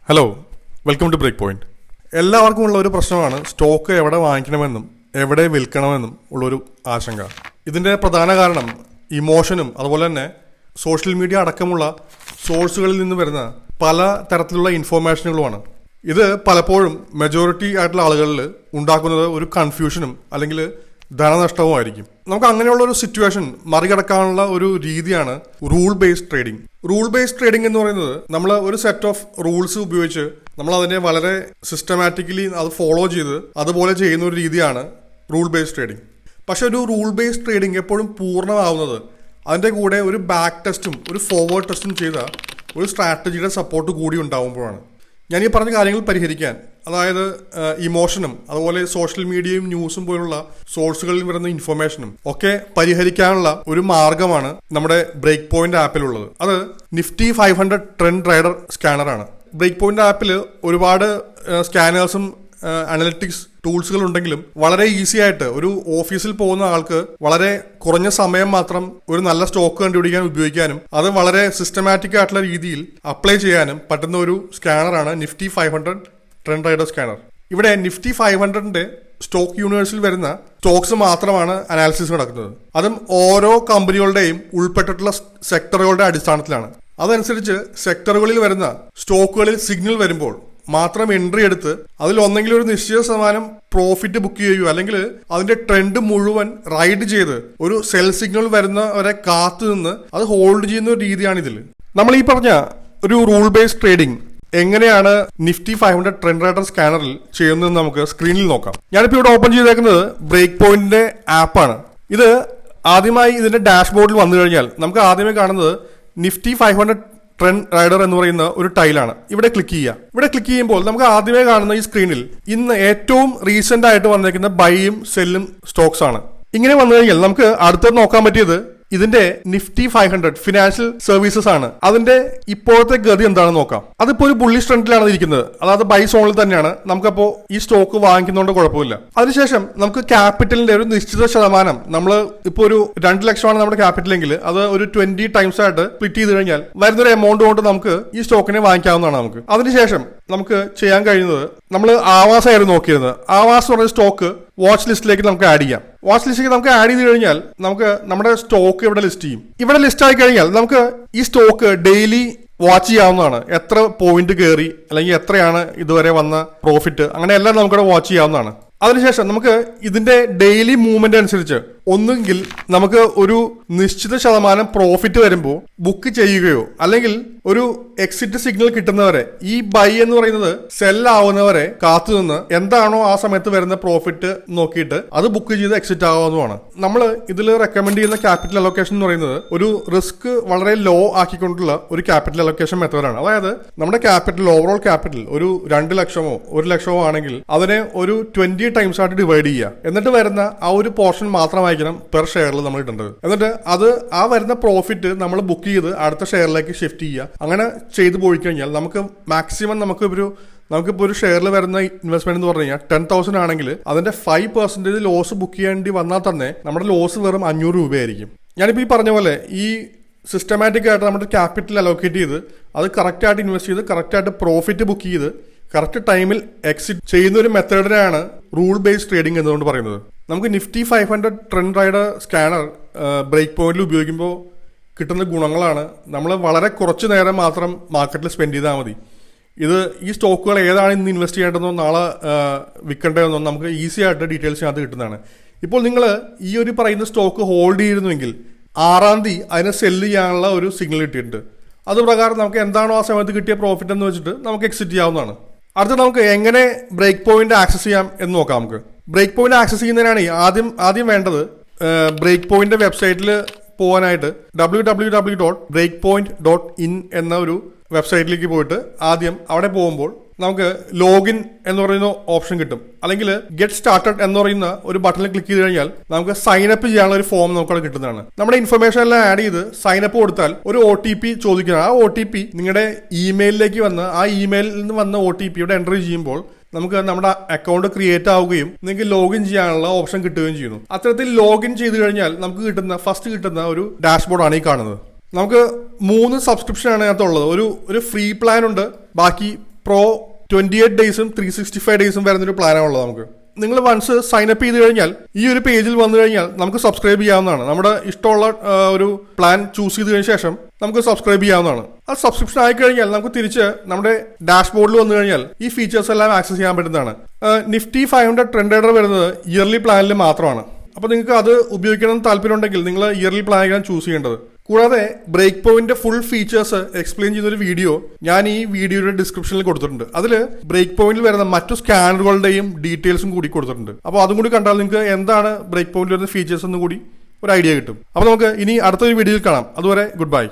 Hello, welcome to break point. എല്ലാവർക്കും ഉള്ള ഒരു പ്രശ്നമാണ് സ്റ്റോക്ക് എവിടെ വാങ്ങിക്കണമെന്നും എവിടെ വിൽക്കണമെന്നും ഉള്ളൊരു ആശങ്ക. ഇതിൻ്റെ പ്രധാന കാരണം ഇമോഷനും അതുപോലെ തന്നെ സോഷ്യൽ മീഡിയ അടക്കമുള്ള സോഴ്സുകളിൽ നിന്ന് വരുന്ന പല തരത്തിലുള്ള ഇൻഫോർമേഷനുകളുമാണ്. ഇത് പലപ്പോഴും മെജോറിറ്റി ആയിട്ടുള്ള ആളുകളിൽ ഉണ്ടാക്കുന്നത് ഒരു കൺഫ്യൂഷനും അല്ലെങ്കിൽ ധനനഷ്ടവുമായിരിക്കും. നമുക്ക് അങ്ങനെയുള്ള ഒരു സിറ്റുവേഷൻ മറികടക്കാനുള്ള ഒരു രീതിയാണ് rule based trading. Rule based trading എന്ന് പറയുന്നത് നമ്മൾ ഒരു സെറ്റ് ഓഫ് റൂൾസ് ഉപയോഗിച്ച് നമ്മൾ അതിനെ വളരെ സിസ്റ്റമാറ്റിക്കലി അത് ഫോളോ ചെയ്ത് അതുപോലെ ചെയ്യുന്ന ഒരു രീതിയാണ് റൂൾ ബേസ്ഡ് ട്രേഡിംഗ്. പക്ഷെ ഒരു റൂൾ ബേസ്ഡ് ട്രേഡിംഗ് എപ്പോഴും പൂർണ്ണമാവുന്നത് അതിൻ്റെ കൂടെ ഒരു ബാക്ക് ടെസ്റ്റും ഒരു ഫോർവേഡ് ടെസ്റ്റും ചെയ്ത ഒരു സ്ട്രാറ്റജിയുടെ സപ്പോർട്ട് കൂടി ഉണ്ടാകുമ്പോഴാണ്. ഞാൻ ഈ പറഞ്ഞ കാര്യങ്ങൾ പരിഹരിക്കാൻ, അതായത് ഇമോഷനും അതുപോലെ സോഷ്യൽ മീഡിയയും ന്യൂസും പോലുള്ള സോഴ്സുകളിൽ വരുന്ന ഇൻഫർമേഷനും ഒക്കെ പരിഹരിക്കാനുള്ള ഒരു മാർഗമാണ് നമ്മുടെ ബ്രേക്ക് പോയിന്റ് ആപ്പിലുള്ളത്. അത് നിഫ്റ്റി 500 ട്രെൻഡ് റൈഡർ സ്കാനറാണ്. ബ്രേക്ക് പോയിന്റ് ആപ്പിൽ ഒരുപാട് സ്കാനേഴ്സും അനലിറ്റിക്സ് ടൂൾസുകൾ ഉണ്ടെങ്കിലും വളരെ ഈസി ആയിട്ട് ഒരു ഓഫീസിൽ പോകുന്ന ആൾക്ക് വളരെ കുറഞ്ഞ സമയം മാത്രം ഒരു നല്ല സ്റ്റോക്ക് കണ്ടുപിടിക്കാൻ ഉപയോഗിക്കാനും അത് വളരെ സിസ്റ്റമാറ്റിക് ആയിട്ടുള്ള രീതിയിൽ അപ്ലൈ ചെയ്യാനും പറ്റുന്ന ഒരു സ്കാനറാണ് നിഫ്റ്റി 500 ട്രെൻഡ് റൈഡർ സ്കാനർ. ഇവിടെ നിഫ്റ്റി 500ന്റെ സ്റ്റോക്ക് യൂണിവേഴ്സിൽ വരുന്ന സ്റ്റോക്സ് മാത്രമാണ് അനാലിസിസ് നടക്കുന്നത്. അതും ഓരോ കമ്പനികളുടെയും ഉൾപ്പെട്ടിട്ടുള്ള സെക്ടറുകളുടെ അടിസ്ഥാനത്തിലാണ്. അതനുസരിച്ച് സെക്ടറുകളിൽ വരുന്ന സ്റ്റോക്കുകളിൽ സിഗ്നൽ വരുമ്പോൾ മാത്രം എൻട്രി എടുത്ത് അതിൽ ഒന്നെങ്കിൽ ഒരു നിശ്ചിത ശതമാനം പ്രോഫിറ്റ് ബുക്ക് ചെയ്യുകയോ അല്ലെങ്കിൽ അതിന്റെ ട്രെൻഡ് മുഴുവൻ റൈഡ് ചെയ്ത് ഒരു സെൽ സിഗ്നൽ വരുന്നവരെ കാത്തു നിന്ന് അത് ഹോൾഡ് ചെയ്യുന്ന ഒരു രീതിയാണ് ഇതിൽ. നമ്മൾ ഈ പറഞ്ഞ ഒരു റൂൾ ബേസ്ഡ് ട്രേഡിംഗ് എങ്ങനെയാണ് നിഫ്റ്റി 500 ട്രെൻഡ് റൈഡർ സ്കാനറിൽ ചെയ്യുന്നതെന്ന് നമുക്ക് സ്ക്രീനിൽ നോക്കാം. ഞാനിപ്പോൾ ഇവിടെ ഓപ്പൺ ചെയ്തേക്കുന്നത് ബ്രേക്ക് പോയിന്റിന്റെ ആപ്പാണ്. ഇത് ആദ്യമായി ഇതിന്റെ ഡാഷ്ബോർഡിൽ വന്നു കഴിഞ്ഞാൽ നമുക്ക് ആദ്യമേ കാണുന്നത് നിഫ്റ്റി 500 ട്രെൻഡ് റൈഡർ എന്ന് പറയുന്ന ഒരു ടൈലാണ്. ഇവിടെ ക്ലിക്ക് ചെയ്യുക. ഇവിടെ ക്ലിക്ക് ചെയ്യുമ്പോൾ നമുക്ക് ആദ്യമേ കാണുന്ന ഈ സ്ക്രീനിൽ ഇന്ന് ഏറ്റവും റീസെന്റ് ആയിട്ട് വന്നേക്കുന്ന ബൈയും സെല്ലും സ്റ്റോക്സ് ആണ്. ഇങ്ങനെ വന്നു കഴിഞ്ഞാൽ നമുക്ക് അടുത്തത് നോക്കാൻ പറ്റിയത് ഇതിന്റെ നിഫ്റ്റി 500 ഫിനാൻഷ്യൽ സർവീസസ് ആണ്. അതിന്റെ ഇപ്പോഴത്തെ ഗതി എന്താണെന്ന് നോക്കാം. അതിപ്പോ ഒരു ബുള്ളിഷ് ട്രെൻഡിലാണ് ഇരിക്കുന്നത്, അതായത് ബൈ സോണിൽ തന്നെയാണ്. നമുക്കപ്പോ ഈ സ്റ്റോക്ക് വാങ്ങിക്കുന്നതുകൊണ്ട് കുഴപ്പമില്ല. അതിനുശേഷം നമുക്ക് ക്യാപിറ്റലിന്റെ ഒരു നിശ്ചിത ശതമാനം, നമ്മൾ ഇപ്പൊ ഒരു 2 ലക്ഷമാണ് നമ്മുടെ ക്യാപിറ്റൽ എങ്കിൽ അത് ഒരു 20 ടൈംസ് ആയിട്ട് സ്പ്ലിറ്റ് ചെയ്ത് കഴിഞ്ഞാൽ വരുന്നൊരു എമൗണ്ട് കൊണ്ട് നമുക്ക് ഈ സ്റ്റോക്കിനെ വാങ്ങിക്കാവുന്നതാണ്. നമുക്ക് അതിനുശേഷം നമുക്ക് ചെയ്യാൻ കഴിയുന്നത്, നമ്മൾ ആവാസായിരുന്നു നോക്കിയിരുന്നത്. ആവാസ് എന്ന് പറഞ്ഞ സ്റ്റോക്ക് വാച്ച് ലിസ്റ്റിലേക്ക് നമുക്ക് ആഡ് ചെയ്യാം. വാച്ച് ലിസ്റ്റിലേക്ക് നമുക്ക് ആഡ് ചെയ്ത് കഴിഞ്ഞാൽ നമുക്ക് നമ്മുടെ സ്റ്റോക്ക് ഇവിടെ ലിസ്റ്റ് ചെയ്യും. ഇവിടെ ലിസ്റ്റ് ആയി കഴിഞ്ഞാൽ നമുക്ക് ഈ സ്റ്റോക്ക് ഡെയിലി വാച്ച് ചെയ്യാവുന്നതാണ്. എത്ര പോയിന്റ് കയറി അല്ലെങ്കിൽ എത്രയാണ് ഇതുവരെ വന്ന പ്രോഫിറ്റ്, അങ്ങനെയെല്ലാം നമുക്കിവിടെ വാച്ച് ചെയ്യാവുന്നതാണ്. അതിനുശേഷം നമുക്ക് ഇതിന്റെ ഡെയിലി മൂവ്മെന്റ് അനുസരിച്ച് ഒന്നുകിൽ നമുക്ക് ഒരു നിശ്ചിത ശതമാനം പ്രോഫിറ്റ് വരുമ്പോൾ ബുക്ക് ചെയ്യുകയോ അല്ലെങ്കിൽ ഒരു എക്സിറ്റ് സിഗ്നൽ കിട്ടുന്നവരെ, ഈ ബൈ എന്ന് പറയുന്നത് സെൽ ആവുന്നവരെ കാത്തുനിന്ന് എന്താണോ ആ സമയത്ത് വരുന്ന പ്രോഫിറ്റ് നോക്കിയിട്ട് അത് ബുക്ക് ചെയ്ത് എക്സിറ്റ് ആവുന്നതുമാണ്. നമ്മൾ ഇതിൽ റെക്കമെൻഡ് ചെയ്യുന്ന ക്യാപിറ്റൽ അലൊക്കേഷൻ എന്ന് പറയുന്നത് ഒരു റിസ്ക് വളരെ ലോ ആക്കിക്കൊണ്ടുള്ള ഒരു ക്യാപിറ്റൽ അലൊക്കേഷൻ മെത്തേഡാണ്. അതായത് നമ്മുടെ ക്യാപിറ്റൽ, ഓവറോൾ ക്യാപിറ്റൽ ഒരു 2 ലക്ഷമോ 1 ലക്ഷമോ ആണെങ്കിൽ അതിനെ ഒരു 20 ടൈംസ് ആയിട്ട് ഡിവൈഡ് ചെയ്യുക. എന്നിട്ട് വരുന്ന ആ ഒരു പോർഷൻ മാത്രമായിരിക്കണം പെർ ഷെയറിൽ നമ്മൾ ഇടേണ്ടത്. എന്നിട്ട് അത് ആ വരുന്ന പ്രോഫിറ്റ് നമ്മൾ ബുക്ക് ചെയ്ത് അടുത്ത ഷെയറിലേക്ക് ഷിഫ്റ്റ് ചെയ്യുക. അങ്ങനെ ചെയ്തു പോയി കഴിഞ്ഞാൽ നമുക്ക് മാക്സിമം നമുക്കിപ്പോൾ ഒരു ഷെയറിൽ വരുന്ന ഇൻവെസ്റ്റ്മെന്റ് എന്ന് പറഞ്ഞു കഴിഞ്ഞാൽ 10,000 ആണെങ്കിൽ അതിന്റെ 5% ലോസ് ബുക്ക് ചെയ്യേണ്ടി വന്നാൽ തന്നെ നമ്മുടെ ലോസ് വെറും 500 രൂപയായിരിക്കും. ഞാനിപ്പോൾ ഈ പറഞ്ഞ പോലെ ഈ സിസ്റ്റമാറ്റിക് ആയിട്ട് നമ്മുടെ ക്യാപിറ്റൽ അലോക്കേറ്റ് ചെയ്ത് അത് കറക്റ്റായിട്ട് ഇൻവെസ്റ്റ് ചെയ്ത് കറക്റ്റായിട്ട് പ്രോഫിറ്റ് ബുക്ക് ചെയ്ത് കറക്റ്റ് ടൈമിൽ എക്സിറ്റ് ചെയ്യുന്ന ഒരു മെത്തേഡിനെയാണ് റൂൾ ബേസ്ഡ് ട്രേഡിംഗ് എന്നുകൊണ്ട് പറയുന്നത്. നമുക്ക് Nifty 500 trend rider scanner break പോയിന്റിൽ ഉപയോഗിക്കുമ്പോൾ കിട്ടുന്ന ഗുണങ്ങളാണ്, നമ്മൾ വളരെ കുറച്ച് നേരം മാത്രം മാർക്കറ്റിൽ സ്പെൻഡ് ചെയ്താൽ മതി. ഇത് ഈ സ്റ്റോക്കുകൾ ഏതാണ് ഇന്ന് ഇൻവെസ്റ്റ് ചെയ്യേണ്ടതെന്നോ നാളെ വിൽക്കേണ്ടതെന്നോ നമുക്ക് ഈസി ആയിട്ട് ഡീറ്റെയിൽസ് അത് കിട്ടുന്നതാണ്. ഇപ്പോൾ നിങ്ങൾ ഈ ഒരു പറയുന്ന സ്റ്റോക്ക് ഹോൾഡ് ചെയ്തിരുന്നുവെങ്കിൽ 6-ാം തീയതി അതിനെ സെല്ല് ചെയ്യാനുള്ള ഒരു സിഗ്നൽ കിട്ടിയിട്ടുണ്ട്. അത് പ്രകാരം നമുക്ക് എന്താണോ ആ സമയത്ത് കിട്ടിയ പ്രോഫിറ്റ് എന്ന് വെച്ചിട്ട് നമുക്ക് എക്സിറ്റ് ചെയ്യാവുന്നതാണ്. അടുത്ത നമുക്ക് എങ്ങനെ ബ്രേക്ക് പോയിന്റ് ആക്സസ് ചെയ്യാം എന്ന് നോക്കാം. നമുക്ക് ബ്രേക്ക് പോയിന്റ് ആക്സസ് ചെയ്യുന്നതിനാണ് ആദ്യം വേണ്ടത് ബ്രേക്ക് പോയിന്റ് വെബ്സൈറ്റിൽ പോകാനായിട്ട് www.breakpoint.in എന്ന ഒരു വെബ്സൈറ്റിലേക്ക് പോയിട്ട് ആദ്യം അവിടെ പോകുമ്പോൾ നമുക്ക് ലോഗിൻ എന്ന് പറയുന്ന ഓപ്ഷൻ കിട്ടും. അല്ലെങ്കിൽ ഗെറ്റ് സ്റ്റാർട്ടഡ് എന്ന് പറയുന്ന ഒരു ബട്ടണിൽ ക്ലിക്ക് ചെയ്ത് കഴിഞ്ഞാൽ നമുക്ക് സൈൻ അപ്പ് ചെയ്യാനുള്ള ഒരു ഫോം നമുക്കവിടെ കിട്ടുന്നതാണ്. നമ്മുടെ ഇൻഫർമേഷൻ എല്ലാം ആഡ് ചെയ്ത് സൈൻ അപ്പ് കൊടുത്താൽ ഒരു OTP ചോദിക്കണം. ആ OTP നിങ്ങളുടെ ഇമെയിലിലേക്ക് വന്ന് ആ ഇമെയിലിൽ നിന്ന് വന്ന OTP ഇവിടെ എൻ്റർ ചെയ്യുമ്പോൾ നമുക്ക് നമ്മുടെ അക്കൗണ്ട് ക്രിയേറ്റ് ആവുകയും നിങ്ങൾക്ക് ലോഗിൻ ചെയ്യാനുള്ള ഓപ്ഷൻ കിട്ടുകയും ചെയ്യുന്നു. അത്തരത്തിൽ ലോഗിൻ ചെയ്ത് കഴിഞ്ഞാൽ നമുക്ക് ഫസ്റ്റ് കിട്ടുന്ന ഒരു ഡാഷ്ബോർഡാണ് ഈ കാണുന്നത്. നമുക്ക് 3 സബ്സ്ക്രിപ്ഷൻ ആണ് അതിനകത്തുള്ളത്. ഒരു ഫ്രീ പ്ലാൻ ഉണ്ട്, ബാക്കി പ്രോ 28 ഡേയ്സും 365 ഡേയ്സും വരുന്നൊരു പ്ലാനാണുള്ളത് നമുക്ക്. നിങ്ങൾ വൺസ് സൈനപ്പ് ചെയ്ത് കഴിഞ്ഞാൽ ഈ ഒരു പേജിൽ വന്നു കഴിഞ്ഞാൽ നമുക്ക് സബ്സ്ക്രൈബ് ചെയ്യാവുന്നതാണ്. നമ്മുടെ ഇഷ്ടമുള്ള ഒരു പ്ലാൻ ചൂസ് ചെയ്ത് കഴിഞ്ഞ ശേഷം നമുക്ക് സബ്സ്ക്രൈബ് ചെയ്യാവുന്നതാണ്. ആ സബ്സ്ക്രിപ്ഷൻ ആയി കഴിഞ്ഞാൽ നമുക്ക് തിരിച്ച് നമ്മുടെ ഡാഷ്ബോർഡിൽ വന്നു കഴിഞ്ഞാൽ ഈ ഫീച്ചേഴ്സ് എല്ലാം ആക്സസ് ചെയ്യാൻ പറ്റുന്നതാണ്. നിഫ്റ്റി 500 ട്രെൻഡ് റൈഡർ വരുന്നത് ഇയർലി പ്ലാനിൽ മാത്രമാണ്. അപ്പോൾ നിങ്ങൾക്ക് അത് ഉപയോഗിക്കണമെന്ന് താല്പര്യമുണ്ടെങ്കിൽ നിങ്ങൾ ഇയർലി പ്ലാനാണ് ചൂസ് ചെയ്യേണ്ടത്. കൂടാതെ break point full features explain ചെയ്തൊരു വീഡിയോ ഞാൻ ഈ വീഡിയോയുടെ ഡിസ്ക്രിപ്ഷനിൽ കൊടുത്തിട്ടുണ്ട്. അതിൽ ബ്രേക്ക് പോയിന്റിൽ വരുന്ന മറ്റു സ്കാനറുകളുടെയും ഡീറ്റെയിൽസും കൂടി കൊടുത്തിട്ടുണ്ട്. അപ്പോൾ അതും കൂടി കണ്ടാൽ നിങ്ങൾക്ക് എന്താണ് ബ്രേക്ക് പോയിന്റിൽ വരുന്ന ഫീച്ചേഴ്സ് എന്ന് കൂടി ഒരു ഐഡിയ കിട്ടും. അപ്പോൾ നമുക്ക് ഇനി അടുത്തൊരു വീഡിയോയിൽ കാണാം. അതുവരെ ഗുഡ് ബൈ.